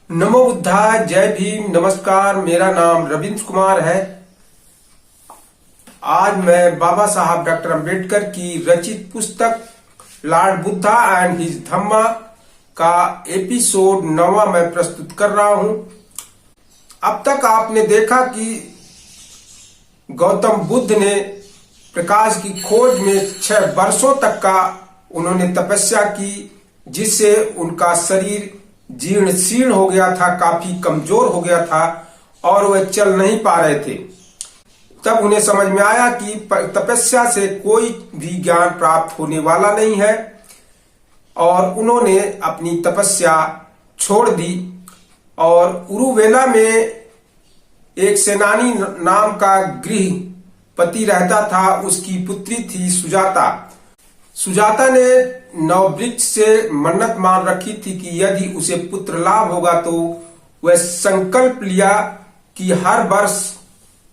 नमो बुद्धाय, जय भीम, नमस्कार। मेरा नाम रविंद्र कुमार है। आज मैं बाबा साहब डॉक्टर अंबेडकर की रचित पुस्तक लॉर्ड बुद्धा एंड हिज धम्मा का एपिसोड 9वां मैं प्रस्तुत कर रहा हूं। अब तक आपने देखा कि गौतम बुद्ध ने प्रकाश की खोज में 6 वर्षों तक का उन्होंने तपस्या की, जिससे उनका शरीर जीर्ण शीर्ण हो गया था, काफी कमजोर हो गया था और वह चल नहीं पा रहे थे। तब उन्हें समझ में आया कि तपस्या से कोई भी ज्ञान प्राप्त होने वाला नहीं है और उन्होंने अपनी तपस्या छोड़ दी। और उरुवेला में एक सेनानी नाम का गृहपति रहता था, उसकी पुत्री थी सुजाता। सुजाता ने नववृक्ष से मन्नत मान रखी थी कि यदि उसे पुत्र लाभ होगा तो वह संकल्प लिया कि हर वर्ष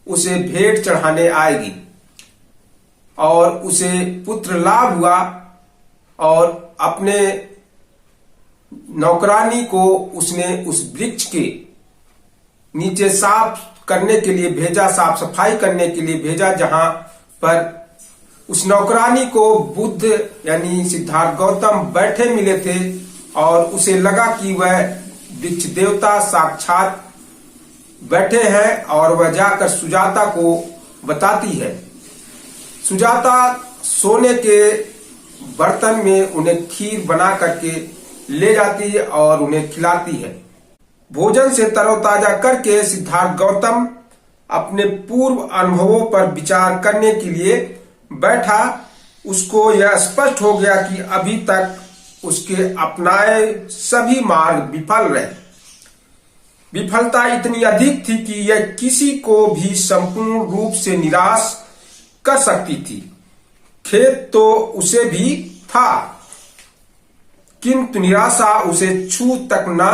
उसे भेंट चढ़ाने आएगी। और उसे पुत्र लाभ हुआ और अपने नौकरानी को उसने उस वृक्ष के नीचे साफ करने के लिए भेजा, साफ सफाई करने के लिए भेजा, जहां पर उस नौकरानी को बुद्ध यानी सिद्धार्थ गौतम बैठे मिले थे और उसे लगा कि वह वृक्ष देवता साक्षात बैठे हैं और वह जाकर सुजाता को बताती है। सुजाता सोने के बर्तन में उन्हें खीर बना करके ले जाती है और उन्हें खिलाती है। भोजन से तरोताजा करके सिद्धार्थ गौतम अपने पूर्व अनुभवों पर विचार करने के लिए बैठा। उसको यह स्पष्ट हो गया कि अभी तक उसके अपनाए सभी मार्ग विफल रहे। विफलता इतनी अधिक थी कि यह किसी को भी संपूर्ण रूप से निराश कर सकती थी। खेद तो उसे भी था, किंतु निराशा उसे छू तक न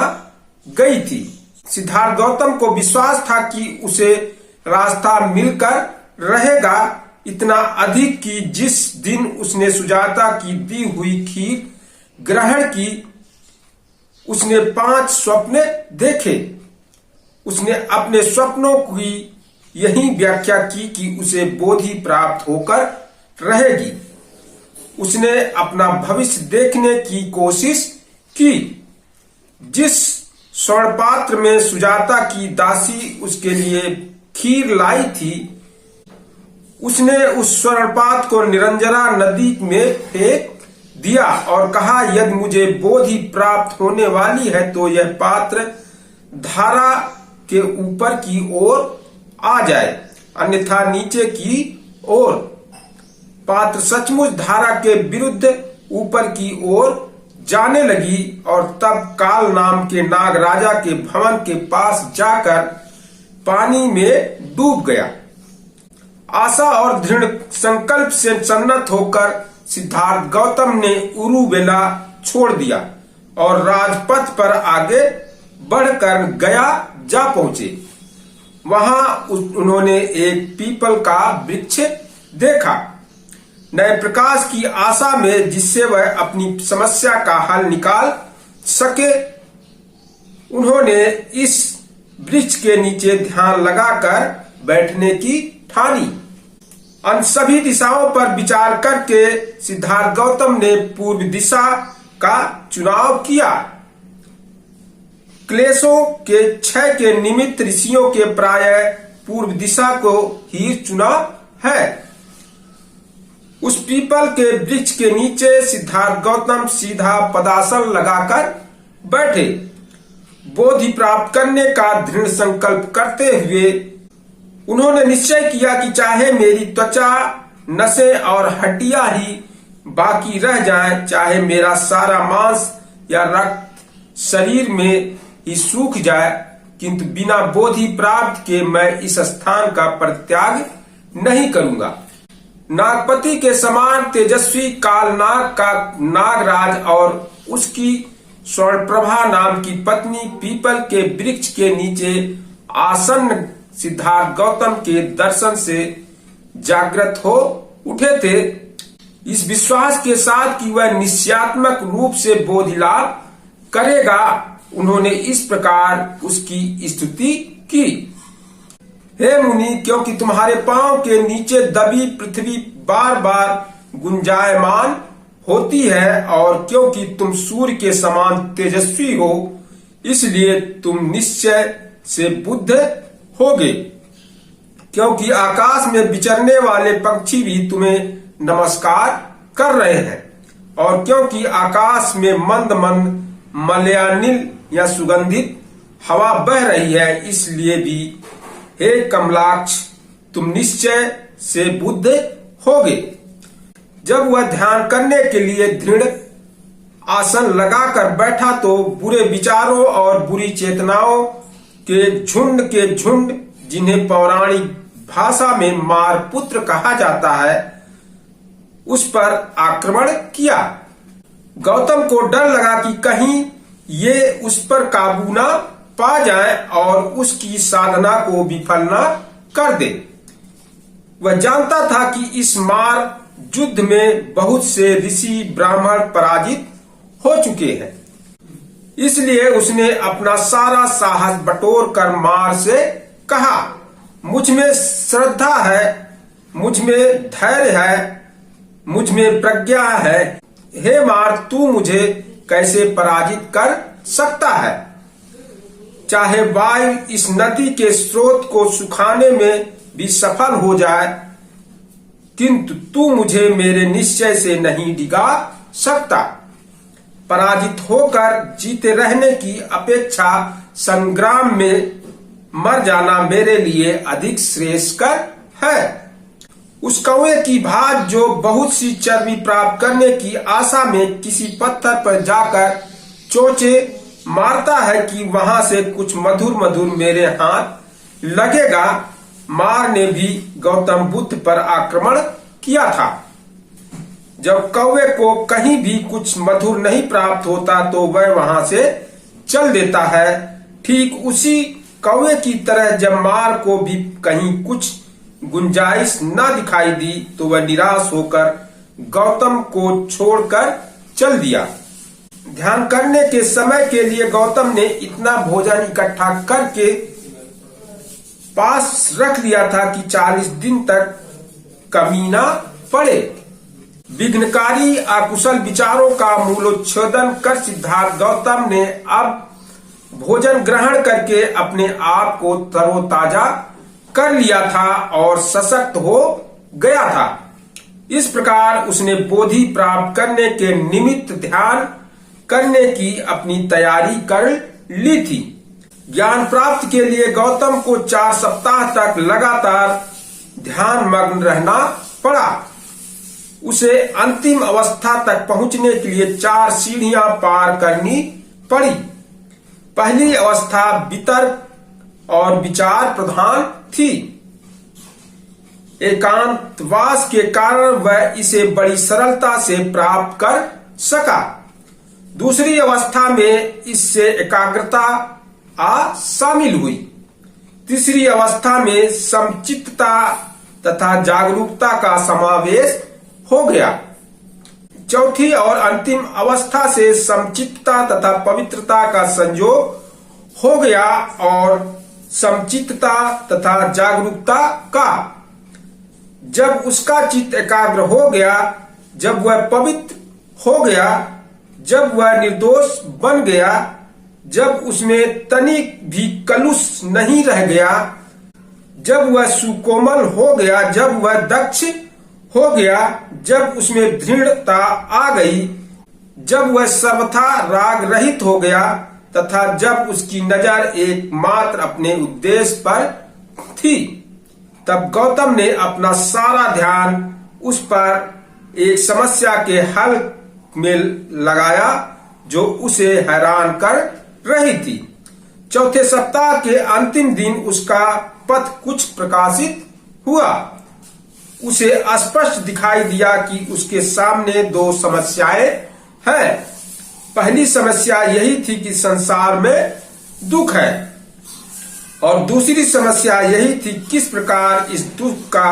गई थी। सिद्धार्थ गौतम को विश्वास था कि उसे रास्ता मिलकर रहेगा, इतना अधिक कि जिस दिन उसने सुजाता की दी हुई खीर ग्रहण की, उसने 5 स्वप्न देखे। उसने अपने स्वप्नों की यही व्याख्या की कि उसे बोधि प्राप्त होकर रहेगी। उसने अपना भविष्य देखने की कोशिश की। जिस स्वर्ण पात्र में सुजाता की दासी उसके लिए खीर लाई थी, उसने उस स्वर्णपात को निरंजरा नदी में फेंक दिया और कहा, यदि मुझे बोधि प्राप्त होने वाली है तो यह पात्र धारा के ऊपर की ओर आ जाए, अन्यथा नीचे की ओर। पात्र सचमुच धारा के विरुद्ध ऊपर की ओर जाने लगी और तब काल नाम के नाग राजा के भवन के पास जाकर पानी में डूब गया। आशा और दृढ़ संकल्प से सन्नत होकर सिद्धार्थ गौतम ने उरुवेला छोड़ दिया और राजपथ पर आगे बढ़कर गया जा पहुंचे। वहां उन्होंने एक पीपल का वृक्ष देखा, नए प्रकाश की आशा में, जिससे वह अपनी समस्या का हल निकाल सके। उन्होंने इस वृक्ष के नीचे ध्यान लगाकर बैठने की ठानी। उन सभी दिशाओं पर विचार करके सिद्धार्थ गौतम ने पूर्व दिशा का चुनाव किया। क्लेशों के क्षय के निमित्त ऋषियों के प्रायः पूर्व दिशा को ही चुना है। उस पीपल के वृक्ष के नीचे सिद्धार्थ गौतम सीधा पदासन लगाकर बैठे। बोधि प्राप्त करने का दृढ़ संकल्प करते हुए उन्होंने निश्चय किया कि चाहे मेरी त्वचा, नसें और हड्डियां ही बाकी रह जाएं, चाहे मेरा सारा मांस या रक्त शरीर में ही सूख जाए, किंतु बिना बोधि प्राप्त के मैं इस स्थान का परित्याग नहीं करूंगा। नागपति के समान तेजस्वी कालनाग का नागराज और उसकी स्वर्णप्रभा नाम की पत्नी पीपल के वृक्ष के नीचे आसन्न सिद्धार्थ गौतम के दर्शन से जागृत हो उठे थे, इस विश्वास के साथ कि वह निश्चयात्मक रूप से बोधि लाभ करेगा उन्होंने इस प्रकार उसकी स्तुति की। हे मुनि, क्योंकि तुम्हारे पांव के नीचे दबी पृथ्वी बार बार गुंजायमान होती है और क्योंकि तुम सूर्य के समान तेजस्वी हो, इसलिए तुम निश्चय से बुद्ध होगे। क्योंकि आकाश में विचरने वाले पक्षी भी तुम्हें नमस्कार कर रहे हैं और क्योंकि आकाश में मंद मंद मलयानिल या सुगंधित हवा बह रही है, इसलिए भी हे कमलाक्ष, तुम निश्चय से बुद्ध होगे। जब वह ध्यान करने के लिए दृढ़ आसन लगाकर बैठा तो बुरे विचारों और बुरी चेतनाओं के झुंड जिन्हें पौराणिक भाषा में मारपुत्र कहा जाता है, उस पर आक्रमण किया। गौतम को डर लगा कि कहीं ये उस पर काबू न पा जाए और उसकी साधना को विफल न कर दे। वह जानता था कि इस मार युद्ध में बहुत से ऋषि ब्राह्मण पराजित हो चुके हैं, इसलिए उसने अपना सारा साहस बटोर कर मार से कहा, मुझ में श्रद्धा है, मुझ में धैर्य है, मुझ में प्रज्ञा है। हे मार, तू मुझे कैसे पराजित कर सकता है? चाहे वायु इस नदी के स्रोत को सुखाने में भी सफल हो जाए, किंतु तू मुझे मेरे निश्चय से नहीं डिगा सकता। पराजित होकर जीते रहने की अपेक्षा संग्राम में मर जाना मेरे लिए अधिक श्रेयस्कर है। उस कौवे की भांति जो बहुत सी चर्बी प्राप्त करने की आशा में किसी पत्थर पर जाकर चोंचे मारता है कि वहां से कुछ मधुर मधुर मेरे हाथ लगेगा, मार ने भी गौतम बुद्ध पर आक्रमण किया था। जब कौवे को कहीं भी कुछ मधुर नहीं प्राप्त होता तो वह वहां से चल देता है। ठीक उसी कौवे की तरह जब मार को भी कहीं कुछ गुंजाइश न दिखाई दी तो वह निराश होकर गौतम को छोड़कर चल दिया। ध्यान करने के समय के लिए गौतम ने इतना भोजन इकट्ठा करके पास रख दिया था कि 40 दिन तक कमी न पड़े। विघ्नकारी अकुशल विचारों का मूलोच्छेदन कर सिद्धार्थ गौतम ने अब भोजन ग्रहण करके अपने आप को तरोताजा कर लिया था और सशक्त हो गया था। इस प्रकार उसने बोधि प्राप्त करने के निमित्त ध्यान करने की अपनी तैयारी कर ली थी। ज्ञान प्राप्ति के लिए गौतम को 4 सप्ताह तक लगातार ध्यान मग्न रहना पड़ा। उसे अंतिम अवस्था तक पहुंचने के लिए 4 सीढ़ियां पार करनी पड़ी। पहली अवस्था वितर्क और विचार प्रधान थी। एकांतवास के कारण वह इसे बड़ी सरलता से प्राप्त कर सका। दूसरी अवस्था में इससे एकाग्रता शामिल हुई। तीसरी अवस्था में समचित्तता तथा जागरूकता का समावेश हो गया। चौथी और अंतिम अवस्था से समचित्तता तथा पवित्रता का संयोग हो गया और समचित्तता तथा जागरूकता का। जब उसका चित्त एकाग्र हो गया, जब वह पवित्र हो गया, जब वह निर्दोष बन गया, जब उसमें तनिक भी कलुष नहीं रह गया, जब वह सुकोमल हो गया, जब वह दक्ष हो गया, जब उसमें दृढ़ता आ गई, जब वह सर्वथा राग रहित हो गया तथा जब उसकी नजर एकमात्र अपने उद्देश्य पर थी, तब गौतम ने अपना सारा ध्यान उस पर एक समस्या के हल में लगाया जो उसे हैरान कर रही थी। चौथे सप्ताह के अंतिम दिन उसका पथ कुछ प्रकाशित हुआ। उसे स्पष्ट दिखाई दिया कि उसके सामने 2 समस्याएं हैं। पहली समस्या यही थी कि संसार में दुख है और दूसरी समस्या यही थी किस प्रकार इस दुख का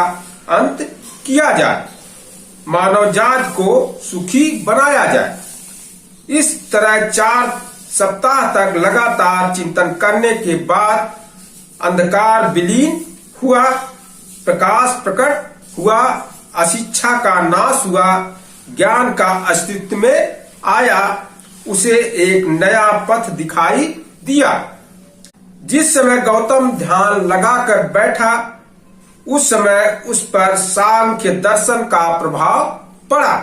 अंत किया जाए, मानव जात को सुखी बनाया जाए। इस तरह 4 सप्ताह तक लगातार चिंतन करने के बाद अंधकार विलीन हुआ, प्रकाश प्रकट हुआ, अशिक्षा का नाश हुआ, ज्ञान का अस्तित्व में आया। उसे एक नया पथ दिखाई दिया। जिस समय गौतम ध्यान लगाकर बैठा, उस समय उस पर सांख्य दर्शन का प्रभाव पड़ा।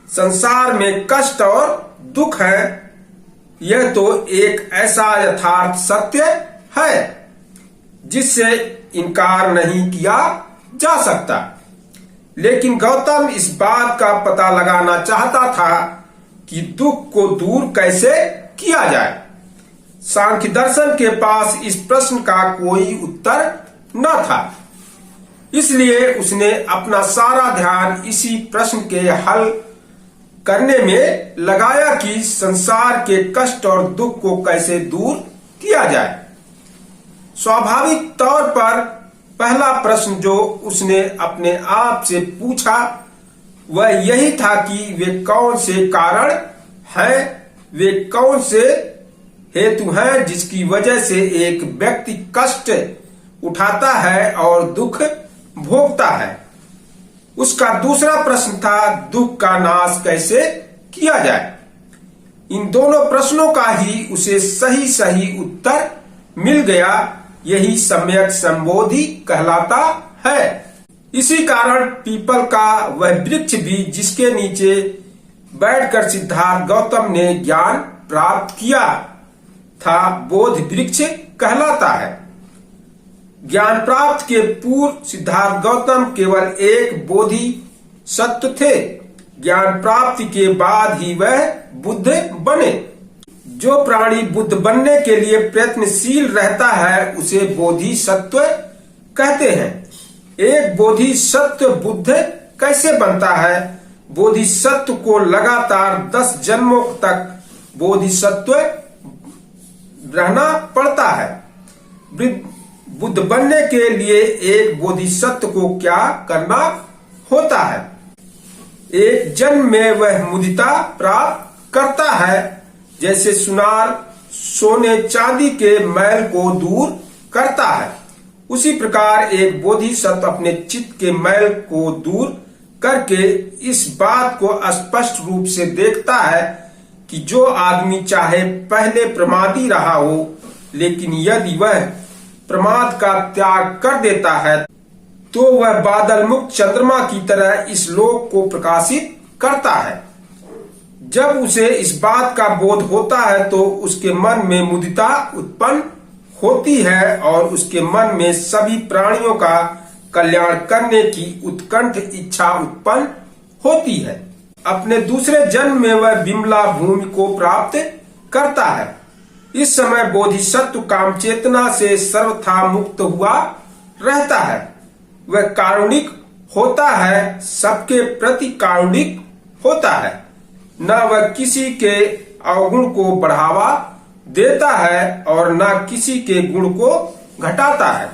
संसार में कष्ट और दुख है, यह तो एक ऐसा यथार्थ सत्य है जिससे इनकार नहीं किया जा सकता। लेकिन गौतम इस बात का पता लगाना चाहता था कि दुख को दूर कैसे किया जाए। सांख्य दर्शन के पास इस प्रश्न का कोई उत्तर न था, इसलिए उसने अपना सारा ध्यान इसी प्रश्न के हल करने में लगाया कि संसार के कष्ट और दुख को कैसे दूर किया जाए। स्वाभाविक तौर पर पहला प्रश्न जो उसने अपने आप से पूछा वह यही था कि वे कौन से कारण हैं, वे कौन से हेतु हैं जिसकी वजह से एक व्यक्ति कष्ट उठाता है और दुख भोगता है। उसका दूसरा प्रश्न था दुख का नाश कैसे किया जाए। इन दोनों प्रश्नों का ही उसे सही सही उत्तर मिल गया। यही सम्यक संबोधि कहलाता है। इसी कारण पीपल का वह वृक्ष भी जिसके नीचे बैठकर सिद्धार्थ गौतम ने ज्ञान प्राप्त किया था, बोध वृक्ष कहलाता है। ज्ञान प्राप्त के पूर्व सिद्धार्थ गौतम केवल एक बोधि सत्व थे। ज्ञान प्राप्ति के बाद ही वह बुद्ध बने। जो प्राणी बुद्ध बनने के लिए प्रयत्नशील रहता है उसे बोधिसत्व कहते हैं। एक बोधिसत्व बुद्ध कैसे बनता है? बोधिसत्व को लगातार 10 जन्मों तक बोधिसत्व रहना पड़ता है। बुद्ध बनने के लिए एक बोधिसत्व को क्या करना होता है? एक जन्म में वह मुदिता प्राप्त करता है। जैसे सुनार सोने चांदी के मैल को दूर करता है, उसी प्रकार एक बोधिसत्व अपने चित्त के मैल को दूर करके इस बात को स्पष्ट रूप से देखता है कि जो आदमी चाहे पहले प्रमादी रहा हो, लेकिन यदि वह प्रमाद का त्याग कर देता है तो वह बादल मुक्त चंद्रमा की तरह इस लोक को प्रकाशित करता है। जब उसे इस बात का बोध होता है तो उसके मन में मुदिता उत्पन्न होती है और उसके मन में सभी प्राणियों का कल्याण करने की उत्कंठ इच्छा उत्पन्न होती है। अपने दूसरे जन्म में वह विमला भूमि को प्राप्त करता है। इस समय बोधिसत्व काम चेतना से सर्वथा मुक्त हुआ रहता है। वह कारुणिक होता है, सबके प्रति कारुणिक होता है। न वह किसी के अवगुण को बढ़ावा देता है और न किसी के गुण को घटाता है।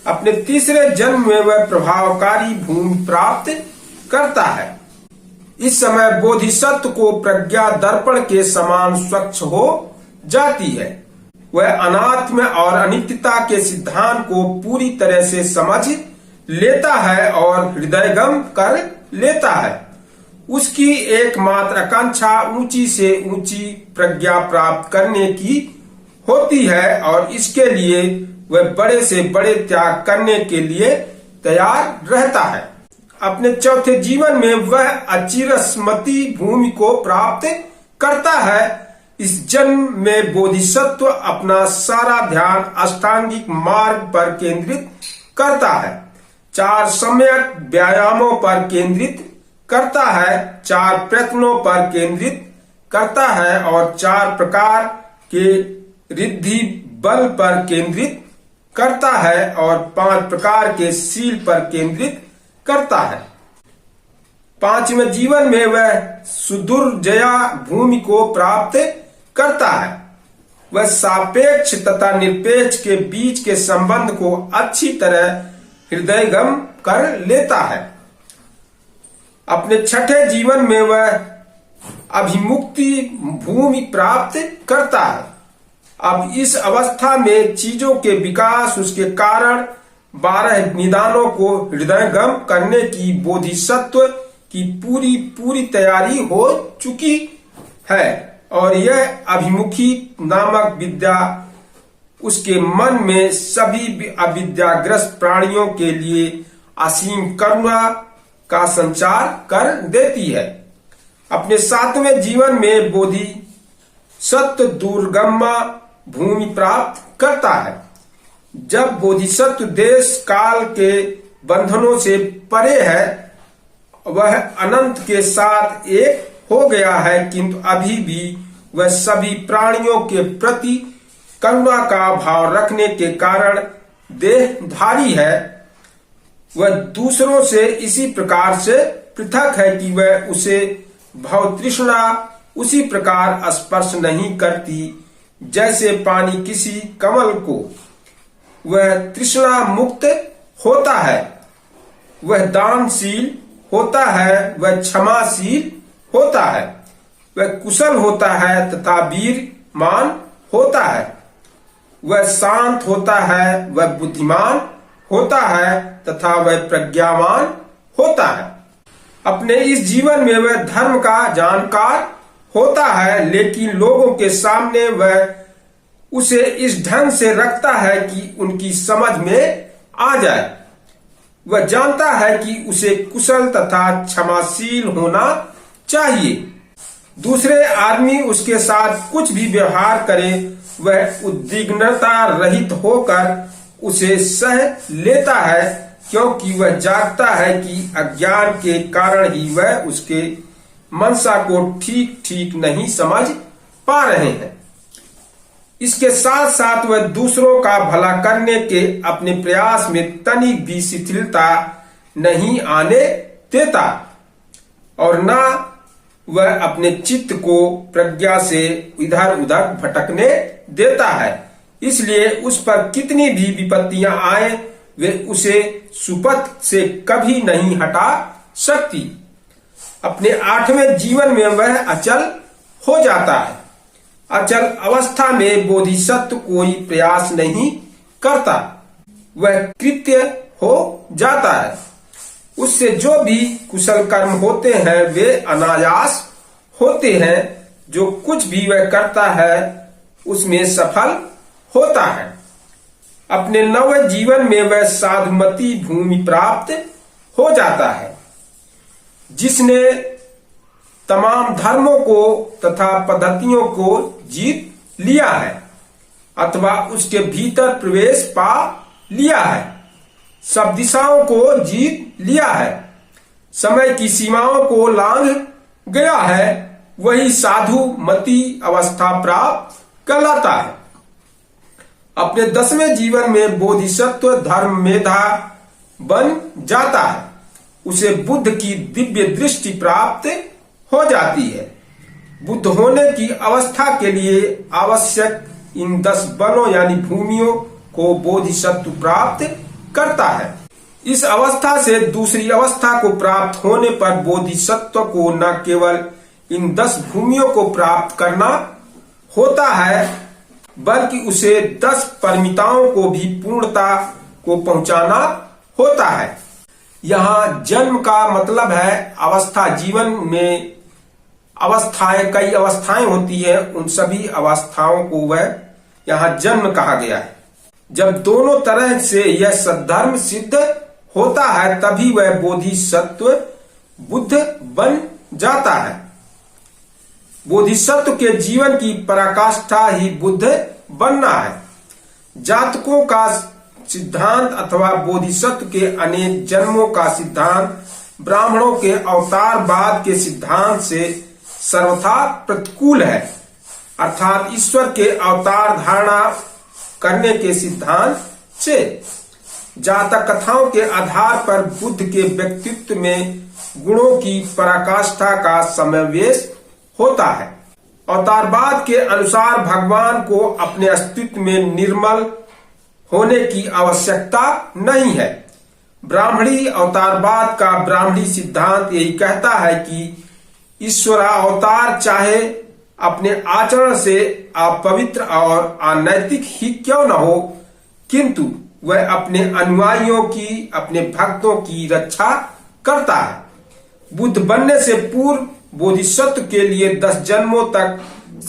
अपने तीसरे जन्म में वह प्रभावकारी भूमि प्राप्त करता है। इस समय बोधिसत्व को प्रज्ञा दर्पण के समान स्वच्छ हो जाती है। वह अनात्म और अनित्यता के सिद्धांत को पूरी तरह से समझ लेता है और हृदयगम कर लेता है। उसकी एकमात्र आकांक्षा ऊंची से ऊंची प्रज्ञा प्राप्त करने की होती है और इसके लिए वह बड़े से बड़े त्याग करने के लिए तैयार रहता है। अपने चौथे जीवन में वह अचिरस्मृति भूमि को प्राप्त करता है। इस जन्म में बोधिसत्व अपना सारा ध्यान अष्टांगिक मार्ग पर केंद्रित करता है। 4 सम्यक व्यायामों पर केंद्रित करता है, 4 प्रयत्नों पर केंद्रित करता है और 4 प्रकार के रिद्धि बल पर केंद्रित करता है और 5 प्रकार के शील पर केंद्रित करता है। 5वें जीवन में वह सुदुर्जया भूमि को प्राप्त करता है। वह सापेक्ष तथा निरपेक्ष के बीच के संबंध को अच्छी तरह हृदयगम कर लेता है। अपने छठे जीवन में वह अभिमुक्ति भूमि प्राप्त करता है। अब इस अवस्था में चीजों के विकास, उसके कारण 12 निदानों को हृदयंगम करने की बोधिसत्व की पूरी तैयारी हो चुकी है और यह अभिमुखी नामक विद्या उसके मन में सभी अविद्याग्रस्त प्राणियों के लिए असीम करुणा का संचार कर देती है। अपने 7वें जीवन में बोधि सत्व दुर्गमा भूमि प्राप्त करता है। जब बोधिसत्व देश काल के बंधनों से परे है, वह अनंत के साथ एक हो गया है, किंतु अभी भी वह सभी प्राणियों के प्रति करुणा का भाव रखने के कारण देहधारी है। वह दूसरों से इसी प्रकार से पृथक है कि वह उसे भव तृष्णा उसी प्रकार स्पर्श नहीं करती जैसे पानी किसी कमल को। वह तृष्णा मुक्त होता है, वह दानशील होता है, वह क्षमाशील होता है, वह कुशल होता है तथा वीरमान होता है, वह शांत होता है, वह बुद्धिमान होता है तथा वह प्रज्ञावान होता है। अपने इस जीवन में वह धर्म का जानकार होता है, लेकिन लोगों के सामने वह उसे इस ढंग से रखता है कि उनकी समझ में आ जाए। वह जानता है कि उसे कुशल तथा क्षमाशील होना चाहिए। दूसरे आदमी उसके साथ कुछ भी व्यवहार करे, वह उद्विग्नता रहित होकर उसे सह लेता है, क्योंकि वह जानता है कि अज्ञान के कारण ही वह उसके मनसा को ठीक ठीक नहीं समझ पा रहे हैं। इसके साथ साथ वह दूसरों का भला करने के अपने प्रयास में तनिक भी शिथिलता नहीं आने देता और न वह अपने चित्त को प्रज्ञा से इधर उधर भटकने देता है। इसलिए उस पर कितनी भी विपत्तियां आए, वे उसे सुपथ से कभी नहीं हटा सकती। अपने 8वें जीवन में वह अचल हो जाता है। अचल अवस्था में बोधिसत्व कोई प्रयास नहीं करता, वह कृत्य हो जाता है। उससे जो भी कुशल कर्म होते हैं वे अनायास होते हैं। जो कुछ भी वह करता है उसमें सफल होता है। अपने 9वें जीवन में वह साधुमती भूमि प्राप्त हो जाता है। जिसने तमाम धर्मों को तथा पद्धतियों को जीत लिया है अथवा उसके भीतर प्रवेश पा लिया है, सब दिशाओं को जीत लिया है, समय की सीमाओं को लांघ गया है, वही साधु मती अवस्था प्राप्त कहलाता है। अपने 10वें जीवन में बोधिसत्व धर्म मेधा बन जाता है। उसे बुद्ध की दिव्य दृष्टि प्राप्त हो जाती है। बुद्ध होने की अवस्था के लिए आवश्यक इन 10 बलों यानी भूमियों को बोधिसत्व प्राप्त करता है। इस अवस्था से दूसरी अवस्था को प्राप्त होने पर बोधिसत्व को न केवल इन 10 भूमियों को प्राप्त करना होता है, बल्कि उसे 10 परमिताओं को भी पूर्णता को पहुंचाना होता है। यहाँ जन्म का मतलब है अवस्था। जीवन में अवस्थाएं, कई अवस्थाएं होती है, उन सभी अवस्थाओं को वह यहाँ जन्म कहा गया है। जब दोनों तरह से यह सद्धर्म सिद्ध होता है तभी वह बोधिसत्व बुद्ध बन जाता है। बोधिसत्व के जीवन की पराकाष्ठा ही बुद्ध बनना है। जातकों का सिद्धांत अथवा बोधिसत्व के अनेक जन्मों का सिद्धांत ब्राह्मणों के अवतारवाद के सिद्धांत से सर्वथा प्रतिकूल है, अर्थात ईश्वर के अवतार धारणा करने के सिद्धांत से। जातक कथाओं के आधार पर बुद्ध के व्यक्तित्व में गुणों की पराकाष्ठा का समावेश होता है। अवतारवाद के अनुसार भगवान को अपने अस्तित्व में निर्मल होने की आवश्यकता नहीं है। ब्राह्मणी अवतारवाद का ब्राह्मणी सिद्धांत यही कहता है कि ईश्वर अवतार चाहे अपने आचरण से अपवित्र और अनैतिक ही क्यों न हो, किंतु वह अपने अनुयायियों की, अपने भक्तों की रक्षा करता है। बुद्ध बनने से पूर्व बोधिसत्व के लिए 10 जन्मों तक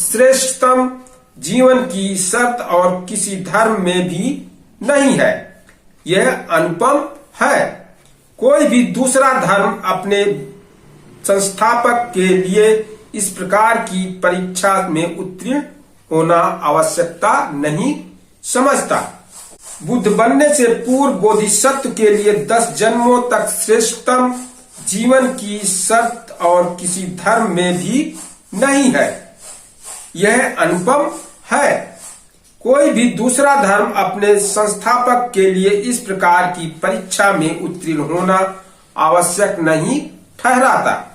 श्रेष्ठतम जीवन की शर्त और किसी धर्म में भी नहीं है। यह अनुपम है। कोई भी दूसरा धर्म अपने संस्थापक के लिए इस प्रकार की परीक्षा में उत्तीर्ण होना आवश्यकता नहीं समझता। बुद्ध बनने से पूर्व बोधिसत्व के लिए 10 जन्मों तक श्रेष्ठतम जीवन की शर्त और किसी धर्म में भी नहीं है। यह अनुपम है। कोई भी दूसरा धर्म अपने संस्थापक के लिए इस प्रकार की परीक्षा में उत्तीर्ण होना आवश्यक नहीं ठहराता।